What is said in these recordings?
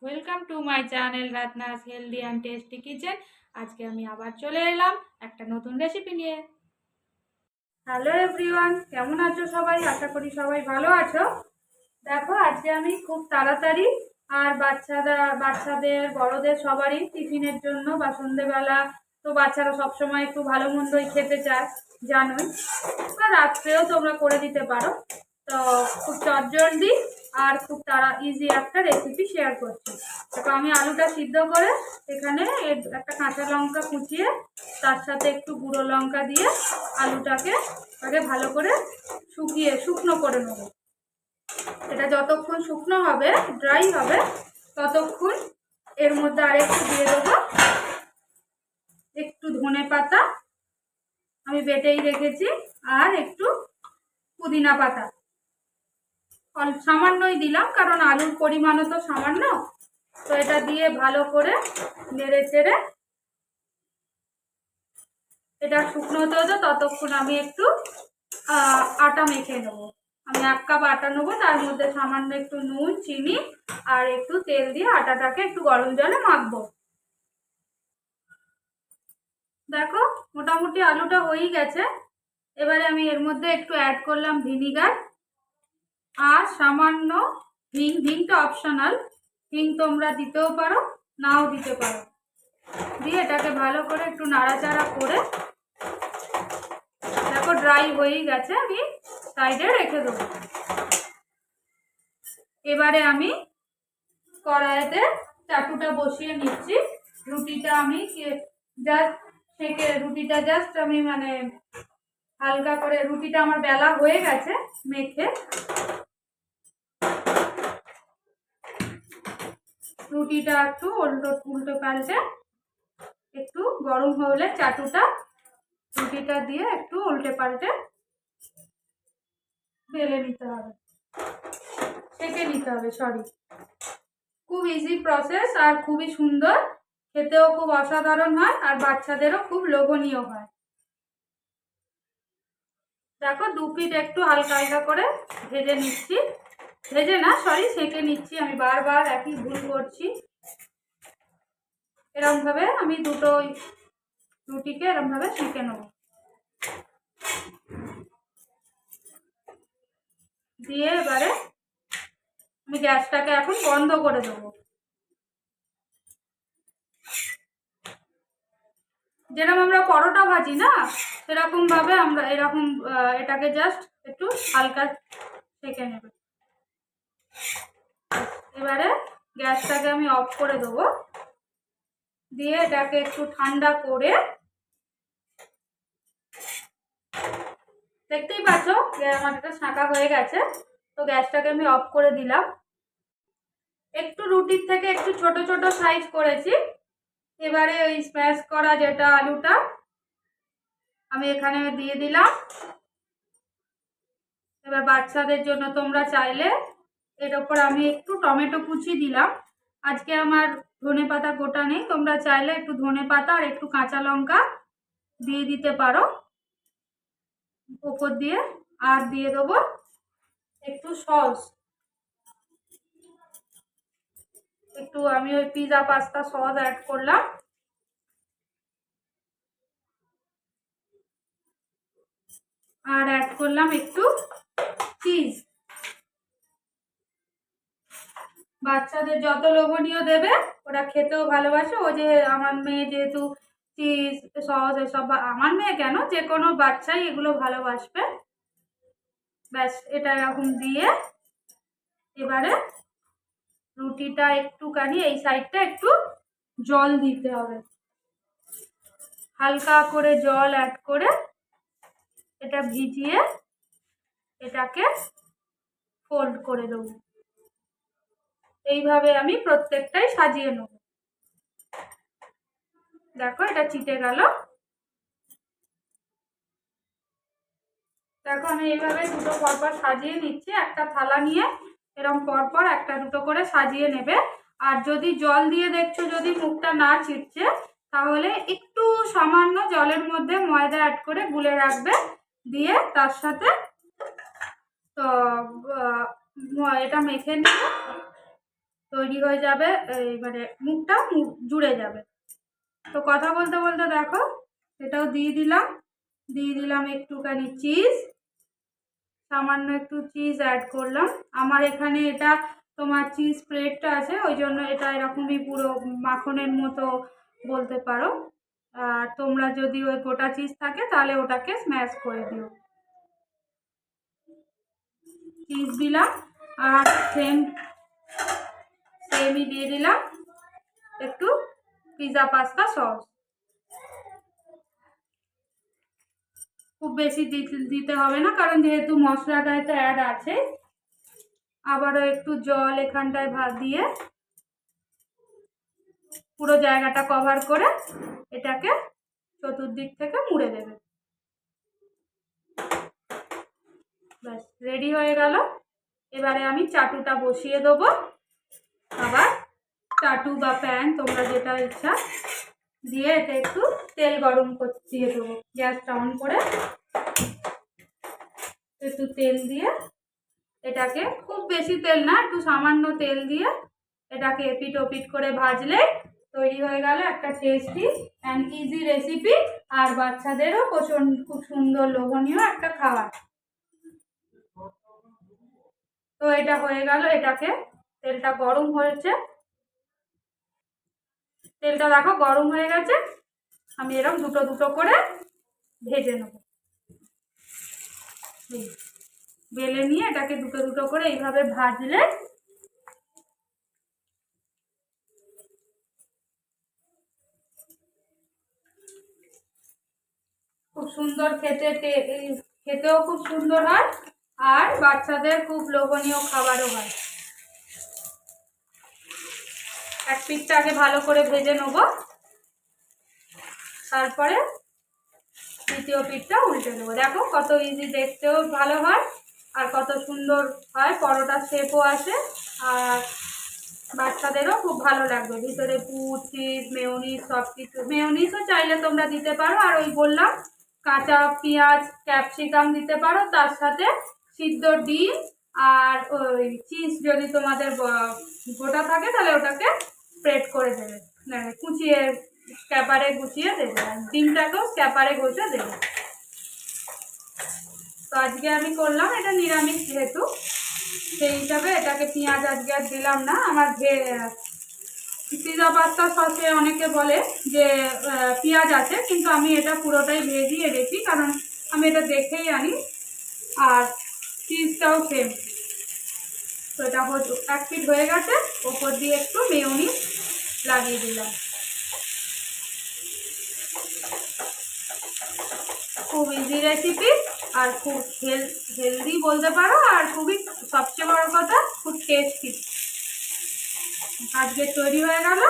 Welcome to my channel Ratna's healthy and tasty kitchen. আজকে আমি আবার চলে এলাম একটা নতুন রেসিপি নিয়ে। হ্যালো এভরিওয়ান, কেমন আছো সবাই? আশা করি সবাই ভালো আছো। দেখো, আজকে আমি খুব তাড়াতাড়ি আর বাচ্চাদের বড়দের সবারই টিফিনের জন্য বা সন্ধ্যেবেলা তো বাচ্চারা সবসময় একটু ভালো মন্দই খেতে চায়, জানোই, বা রাত্রেও তোমরা করে দিতে পারো। তো খুব চটজলদি আর খুব ইজি একটা রেসিপি শেয়ার করছি। তো আমি আলুটা সিদ্ধ করে এখানে একটা কাঁচা লঙ্কা কুচিয়ে তার সাথে একটু গুঁড়ো লঙ্কা দিয়ে আলুটাকে আগে ভালো করে শুকনো করে নেব। এটা যতক্ষণ শুকনো হবে, ড্রাই হবে, ততক্ষণ এর মধ্যে আরেকটু দিয়ে দেবো একটু ধনে পাতা, আমি বেটেই রেখেছি, আর একটু পুদিনা পাতা সামান্যই দিলাম, কারণ আলুর পরিমাণও তো সামান্য। তো এটা দিয়ে ভালো করে নেড়ে চেড়ে এটা শুকনো হতে হতো, ততক্ষণ আমি একটু আটা মেখে নেবো। আমি 1 কাপ আটা নেবো, তার মধ্যে সামান্য একটু নুন, চিনি আর একটু তেল দিয়ে আটাটাকে একটু গরম জলে মাখবো। দেখো, মোটামুটি আলুটা হয়েই গেছে। এবারে আমি এর মধ্যে একটু অ্যাড করলাম ভিনিগার আর সামান্য হিং। হিংটা অপশনাল, হিং তোমরা দিতেও পারো, নাও দিতে পারো। দিয়ে এটাকে ভালো করে একটু নাড়াচাড়া করে, দেখো ড্রাই হয়েই গেছে, আমি সাইডে রেখে দেবো। এবারে আমি কড়াইতে চাটুটা বসিয়ে নিচ্ছি। রুটিটা আমি জাস্ট আমি হালকা করে, রুটিটা আমার বেলা হয়ে গেছে মেখে। রুটিটা একটু উল্টো পাল্টে একটু গরম হলে রুটিটা দিয়ে একটু উল্টে পাল্টে বেলে নিতে হবে, সেঁকে নিতে হবে, খুব ইজি প্রসেস আর খুবই সুন্দর, খেতেও খুব অসাধারণ হয় আর বাচ্চাদেরও খুব লোভনীয় হয়। দেখো, 2 পিঠ একটু হালকা হালকা করে ভেজে নিচ্ছি, সেঁকে নিচ্ছি। আমি বারবার একই ভুল করছি। এরকম ভাবে আমি দুটো রুটিকে এরকম ভাবে সেঁকে নেব। দিয়ে এবারে আমি গ্যাসটাকে এখন বন্ধ করে দেবো। যেরকম আমরা পরোটা ভাজি না, সেরকম ভাবে আমরা এটাকে জাস্ট একটু হালকা সেঁকে নেব। এবারে গ্যাসটাকে আমি অফ করে দেবো, দিয়ে এটাকে একটু ঠান্ডা করে, দেখতেই পাচ্ছ আমার এটা ছাঁকা হয়ে গেছে। তো গ্যাসটাকে আমি অফ করে দিলাম। একটু রুটির থেকে একটু ছোট ছোট সাইজ করেছি। এবারে ওই স্ম্যাশ করা যেটা আলুটা আমি এখানে দিয়ে দিলাম। এবার বাচ্চাদের জন্য তোমরা চাইলে এর ওপর আমি একটু টমেটো কুচি দিলাম। আজকে আমার ধনে পাতা গোটা নেই, তোমরা চাইলে একটু ধনে পাতা আর একটু কাঁচা লঙ্কা দিয়ে দিতে পারো উপর দিয়ে। আর দিয়ে দেবো একটু সস, একটু আমি ওই পিৎজা পাস্তা সস অ্যাড করলাম। আর অ্যাড করলাম একটু চিজ। বাচ্চাদের যত লোভনীয় দেবে, ওরা খেতেও ভালোবাসে। ও যে আমার মেয়ে যেহেতু চিজ সস এসব, আমার মেয়ে কেন, যে কোনো বাচ্চাই এগুলো ভালোবাসবে। ব্যাস, এটা এরকম দিয়ে এবারে রুটিটা একটুখানি এই সাইডটা একটু জল দিতে হবে, হালকা করে জল অ্যাড করে এটা ভিজিয়ে এটাকে ফোল্ড করে দেবো। এইভাবে আমি প্রত্যেকটাই সাজিয়ে নেব। দেখো, এটা চিটে গেল। দেখো, আমি এইভাবে দুটো পরপর সাজিয়ে নিচ্ছি। একটা থালা নিয়ে এরকম পরপর একটা দুটো করে সাজিয়ে নেবে। আর যদি জল দিয়ে দেখছো যদি মুখটা না ছিটছে, তাহলে একটু সামান্য জলের মধ্যে ময়দা অ্যাড করে গুলে রাখবে। দিয়ে তার সাথে তো এটা মেখে নেবে। তৈরি হয়ে যাবে, মানে মুখটা জুড়ে যাবে। তো কথা বলতে বলতে দেখো এটাও দিয়ে দিলাম একটুখানি চিজ, সামান্য একটু চিজ অ্যাড করলাম। আমার এখানে এটা তোমার চিজ স্প্রেডটা আছে, ওই জন্য এটা এরকমই পুরো মাখনের মতো বলতে পারো। আর তোমরা যদি ওই গোটা চিজ থাকে তাহলে ওটাকে স্ম্যাশ করে দিও। চিজ দিলাম আর সেমই দিয়ে দিলাম একটু পিৎজা পাস্তা সস। খুব বেশি দিতে হবে না, কারণ যেহেতু মশলাটায় তো অ্যাড আছে। আবারও একটু জল এখানটায় ভাত দিয়ে পুরো জায়গাটা কভার করে এটাকে চতুর্দিক থেকে মুড়ে দেবে। ব্যাস রেডি হয়ে গেল। এবারে আমি চাটুটা বসিয়ে দেবো। আবার চাটু বা প্যান তোমরা যেটা ইচ্ছা দিয়ে এটা একটু তেল গরম দিয়ে দেবো। গ্যাসটা অন করে একটু তেল দিয়ে এটাকে, খুব বেশি তেল না, একটু সামান্য তেল দিয়ে এটাকে এপিট ওপিট করে ভাজলে তৈরি হয়ে গেল একটা টেস্টি অ্যান্ড ইজি রেসিপি, আর বাচ্চাদেরও খুব সুন্দর লোভনীয় একটা খাবার। তো এটা হয়ে গেল। এটাকে তেলটা গরম হয়েছে, তেলটা দেখো গরম হয়ে গেছে। আমি এরকম দুটো দুটো করে ভেজে নেব। বেলে নিয়ে এটাকে দুটো দুটো করে এইভাবে ভাজলে খুব সুন্দর খেতেও খুব সুন্দর হয়, আর বাচ্চাদের খুব লোভনীয় খাবারও হয়। এক পিঠটা আগে ভালো করে ভেজে নেব, তারপরে দ্বিতীয় পিঠটা উল্টে দেবো। দেখো কত ইজি, দেখতেও ভালো হয় আর কত সুন্দর হয়, পরোটার শেপও আসে আর বাচ্চাদেরও খুব ভালো লাগবে। ভিতরে পুর, চিজ, মেয়োনিজ সব কিছু, মেয়োনিজও চাইলে তোমরা দিতে পারো, আর ওই বললাম কাঁচা পেঁয়াজ ক্যাপসিকাম দিতে পারো, তার সাথে সিদ্ধ ডিম আর ওই চিজ যদি তোমাদের গোটা থাকে তাহলে ওটাকে স্প্রেড করে দেবে, কুচিয়ে স্ক্যাপারে গুছিয়ে দেবে, আর ডিমটাকেও স্ক্যাপারে ঘষে দেবে। তো আজকে আমি করলাম এটা নিরামিষ যেহেতু, সেই হিসাবে এটাকে পেঁয়াজ আজকে আর দিলাম না। আমার পিৎজা পাস্তা সসে অনেকে বলে যে পেঁয়াজ আছে, কিন্তু আমি এটা পুরোটাই ভেজই এনেছি, কারণ আমি এটা দেখেই আনি। আর চিজটাও সেম। তো এটা এক পিঠ হয়ে গেছে, ওপর দিয়ে একটু মেয়োনিজ লাগিয়ে দিলাম। খুব ইজি রেসিপি আর খুব হেলদি বলতে পারো, আর খুবই সবচেয়ে বড় কথা খুব টেস্টি। আজকে তৈরি হয়ে গেল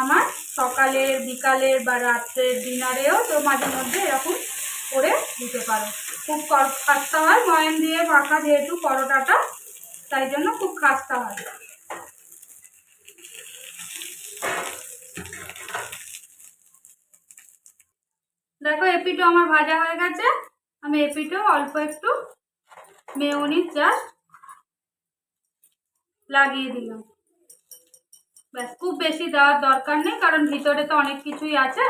আমার সকালের, বিকালের বা রাত্রের ডিনারেও তো মাঝে মধ্যে এরকম করে দিতে পারো। খুব খাস্তা হয়, ময়ান দিয়ে মাখা যেহেতু পরোটাটা, তাই জন্য খুব খাস্তা হয়। দেখো এপিটো আমার ভাজা হয়ে গেছে। আমি এপিটো অল্প একটু মেয়োনিজ জাস্ট লাগিয়ে দিলাম। ব্যাস, খুব বেশি দেওয়ার দরকার নেই, কারণ ভিতরে তো অনেক কিছুই আছে।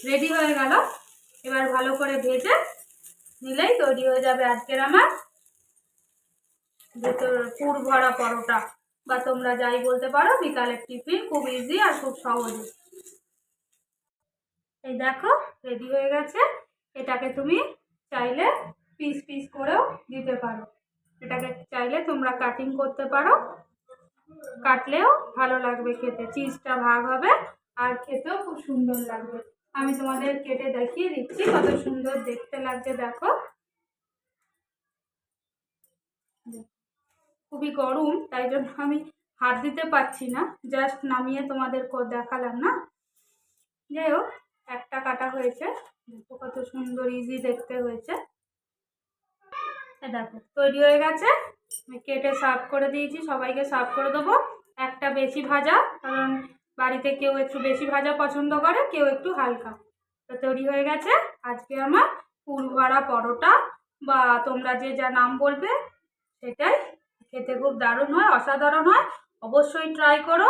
রেডি হয়ে গেল। এবার ভালো করে ভেজে নিলেই তৈরি হয়ে যাবে আজকের আমার ভেতর পুর ভরা পরোটা, বা তোমরা যাই বলতে পারো বিকালের টিফিন। খুব ইজি আর খুব সহজ। এই দেখো রেডি হয়ে গেছে। এটাকে তুমি চাইলে পিস পিস করেও দিতে পারো, এটাকে চাইলে তোমরা কাটিং করতে পারো, কাটলেও ভালো লাগবে খেতে, চিজটা ভাগ হবে আর খেতেও খুব সুন্দর লাগবে। আমি তোমাদের কেটে দেখিয়ে দিচ্ছি কত সুন্দর দেখতে লাগছে। দেখো খুবই গরম, তাই জন্য আমি হাত দিতে পারছি না, জাস্ট নামিয়ে তোমাদের দেখালাম না। যাই হোক, একটা কাটা হয়েছে, দেখো কত সুন্দর ইজি দেখতে হয়েছে। দেখো তৈরি হয়ে গেছে। আমি কেটে সার্ভ করে দিয়েছি, সবাইকে সার্ভ করে দেবো। একটা বেশি ভাজা, কারণ বাড়িতে কেউ একটু বেশি ভাজা পছন্দ করে, কেউ একটু হালকা। তো তৈরি হয়ে গেছে আজকে আমার পুর ভরা পরোটা, বা তোমরা যে যা নাম বলবে সেটাই। খেতে খুব দারুণ হয়, অসাধারণ হয়। অবশ্যই ট্রাই করো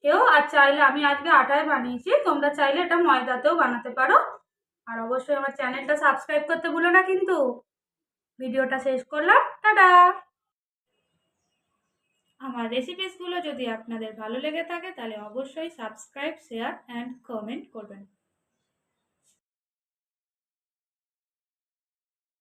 কেউ। আর চাইলে আমি আজকে আটায় বানিয়েছি, তোমরা চাইলে এটা ময়দাতেও বানাতে পারো। আর অবশ্যই আমার চ্যানেলটা সাবস্ক্রাইব করতে ভুলো না কিন্তু। ভিডিওটা শেষ করলাম, টাটা। আমার রেসিপিসগুলো যদি আপনাদের ভালো লেগে থাকে তাহলে অবশ্যই সাবস্ক্রাইব, শেয়ার অ্যান্ড কমেন্ট করবেন।